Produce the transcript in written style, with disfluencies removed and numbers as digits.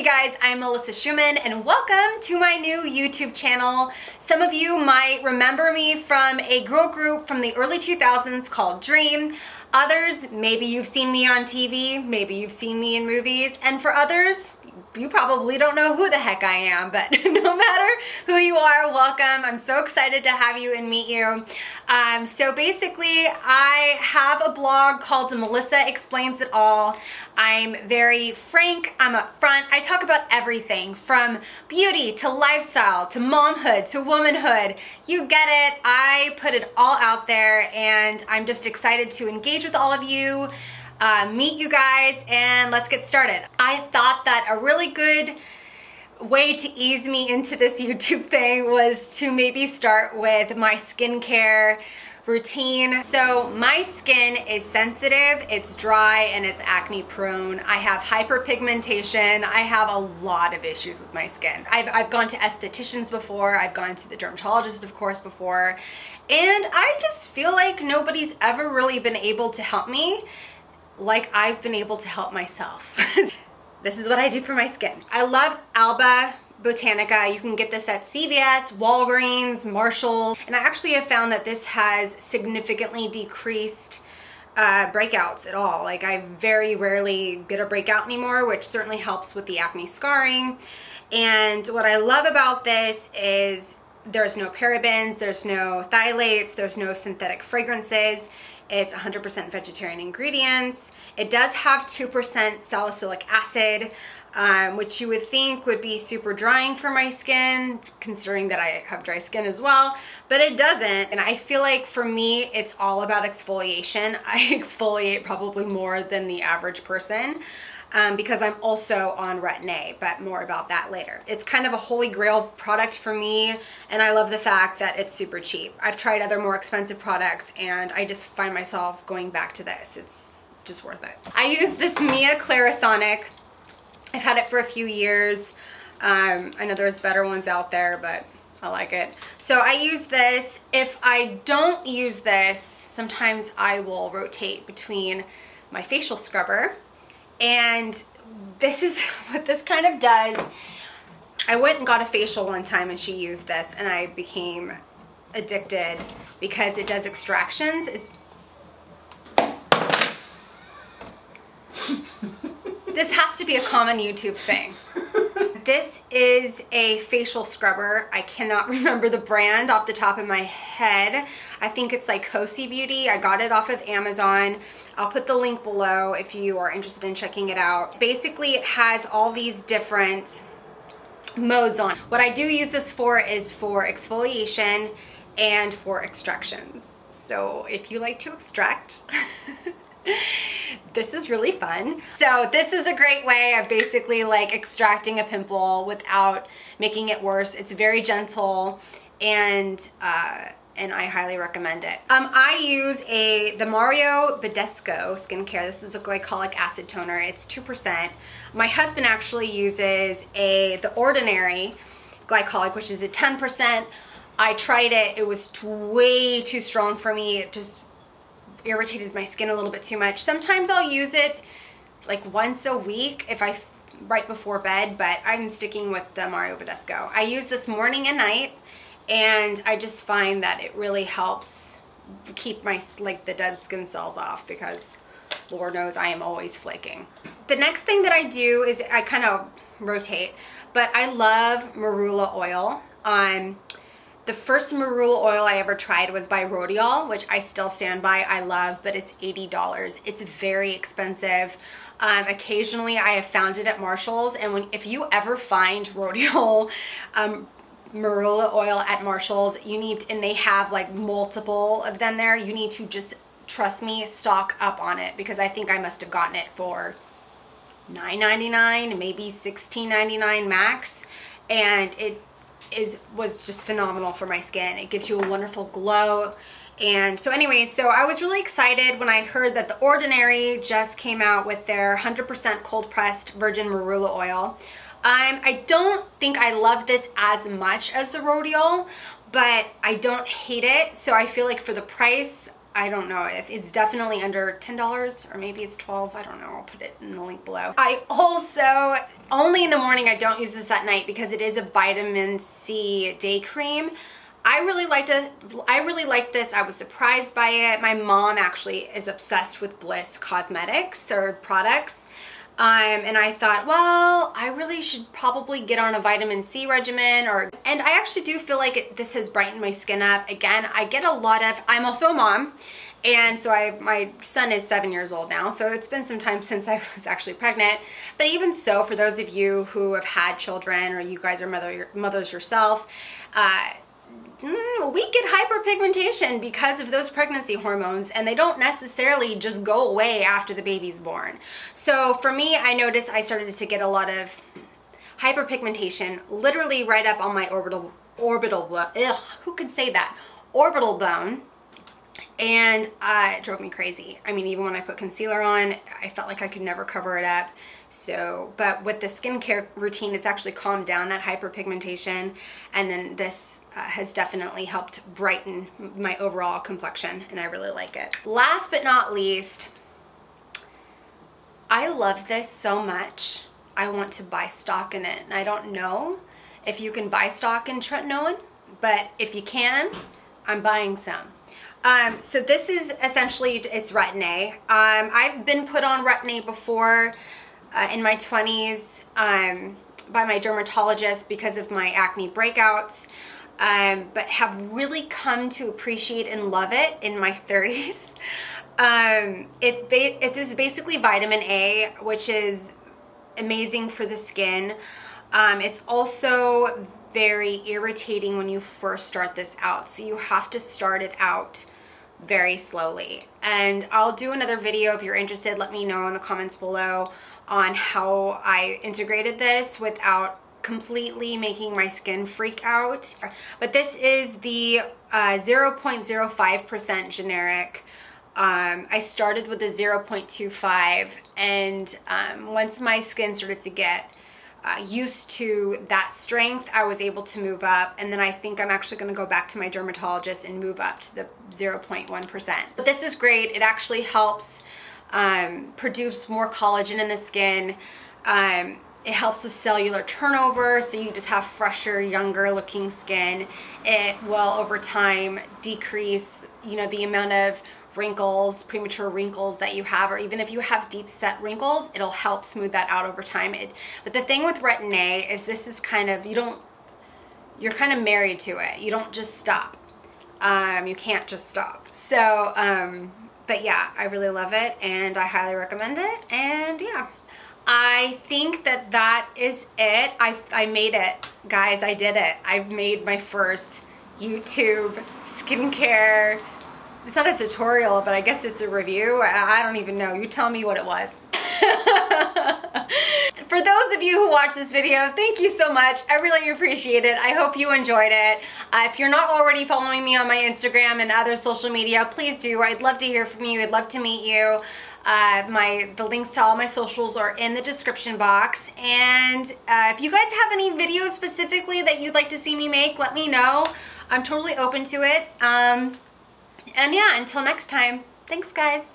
guys, I'm Melissa Schumann and welcome to my new YouTube channel. Some of you might remember me from a girl group from the early 2000s called Dream. Others, maybe you've seen me on TV, maybe you've seen me in movies, and for others, you probably don't know who the heck I am, but no matter who you are, welcome. I'm so excited to have you and meet you. So basically, I have a blog called Melissa Explains It All. I'm very frank, I'm upfront. I talk about everything from beauty to lifestyle to momhood to womanhood. You get it. I put it all out there and I'm just excited to engage with all of you. Meet you guys, and let's get started. I thought that a really good way to ease me into this YouTube thing was to maybe start with my skincare routine. So my skin is sensitive, it's dry, and it's acne prone. I have hyperpigmentation. I have a lot of issues with my skin. I've gone to estheticians before, I've gone to the dermatologist of course before, and I just feel like nobody's ever really been able to help me like I've been able to help myself. This is what I do for my skin. I love Alba Botanica. You can get this at CVS, Walgreens, Marshalls, and I actually have found that this has significantly decreased breakouts at all. Like I very rarely get a breakout anymore, which certainly helps with the acne scarring. And what I love about this is there's no parabens, there's no phthalates, there's no synthetic fragrances. It's 100% vegetarian ingredients. It does have 2% salicylic acid, which you would think would be super drying for my skin, considering that I have dry skin as well, but it doesn't. And I feel like for me, it's all about exfoliation. I exfoliate probably more than the average person. Because I'm also on Retin-A, but more about that later. It's kind of a holy grail product for me, and I love the fact that it's super cheap. I've tried other more expensive products, and I just find myself going back to this. It's just worth it. I use this Mia Clarisonic. I've had it for a few years. I know there's better ones out there, but I like it. So I use this. If I don't use this, sometimes I will rotate between my facial scrubber, and this is what this kind of does. I went and got a facial one time and she used this and I became addicted because it does extractions. This has to be a common YouTube thing. This is a facial scrubber. I cannot remember the brand off the top of my head. I think it's like Cosi Beauty. I got it off of Amazon. I'll put the link below if you are interested in checking it out. Basically, it has all these different modes on. What I do use this for is for exfoliation and for extractions. So if you like to extract, this is really fun. So this is a great way of basically like extracting a pimple without making it worse. It's very gentle and I highly recommend it. I use the Mario Badescu skincare. This is a glycolic acid toner. It's 2%. My husband actually uses the Ordinary glycolic, which is at 10%. I tried it. It was way too strong for me. It just irritated my skin a little bit too much. Sometimes I'll use it like once a week right before bed, but I'm sticking with the Mario Badescu. I use this morning and night, and I just find that it really helps keep the dead skin cells off because Lord knows I am always flaking. The next thing that I do is I kind of rotate, but I love marula oil. The first marula oil I ever tried was by Rodial, which I still stand by, I love, but it's $80. It's very expensive. Occasionally I have found it at Marshalls, and if you ever find Rodial marula oil at Marshalls, and they have like multiple of them there, you need to just, trust me, stock up on it, because I think I must have gotten it for $9.99, maybe $16.99 max, and it was just phenomenal for my skin. It gives you a wonderful glow. And so anyways, so I was really excited when I heard that The Ordinary just came out with their 100% cold pressed virgin marula oil. I don't think I love this as much as the Rodial, but I don't hate it. So I feel like for the price, I don't know if it's definitely under $10 or maybe it's $12. I don't know. I'll put it in the link below. I also, only in the morning, I don't use this at night because it is a vitamin C day cream. I really liked this. I was surprised by it. My mom actually is obsessed with Bliss cosmetics or products. And I thought, well, I really should probably get on a vitamin C regimen, and I actually do feel like this has brightened my skin up. Again, I get a lot of, I'm also a mom, and so my son is 7 years old now, so it's been some time since I was actually pregnant. But even so, for those of you who have had children, or you guys are mothers yourself, we get hyperpigmentation because of those pregnancy hormones, and they don't necessarily just go away after the baby's born. So for me, I noticed I started to get a lot of hyperpigmentation literally right up on my orbital who could say that? Orbital bone. And it drove me crazy. I mean, even when I put concealer on, I felt like I could never cover it up. So, but with the skincare routine, it's actually calmed down that hyperpigmentation. And then this has definitely helped brighten my overall complexion, and I really like it. Last but not least, I love this so much. I want to buy stock in it. And I don't know if you can buy stock in tretinoin, but if you can, I'm buying some. So this is essentially, it's Retin-A. I've been put on Retin-A before in my 20s by my dermatologist because of my acne breakouts, but have really come to appreciate and love it in my 30s. This is basically vitamin A, which is amazing for the skin. It's also very irritating when you first start this out, so you have to start it out very slowly. And I'll do another video if you're interested. Let me know in the comments below on how I integrated this without completely making my skin freak out. But this is the 0.05% generic. I started with a 0.25, and once my skin started to get used to that strength, I was able to move up, and then I think I'm actually going to go back to my dermatologist and move up to the 0.1%. But this is great. It actually helps produce more collagen in the skin. It helps with cellular turnover, so you just have fresher, younger looking skin. It will over time decrease, the amount of wrinkles, premature wrinkles that you have, or even if you have deep set wrinkles, it'll help smooth that out over time. But the thing with Retin-A is this is kind of, you're kind of married to it. You don't just stop. You can't just stop. So, but yeah, I really love it, and I highly recommend it, and yeah. I think that is it. I made it, guys. I did it. I've made my first YouTube skincare. It's not a tutorial, but I guess it's a review. I don't even know. You tell me what it was. For those of you who watched this video, thank you so much. I really appreciate it. I hope you enjoyed it. If you're not already following me on my Instagram and other social media, please do. I'd love to hear from you. I'd love to meet you. The links to all my socials are in the description box. And if you guys have any videos specifically that you'd like to see me make, let me know. I'm totally open to it. And yeah, until next time, thanks guys.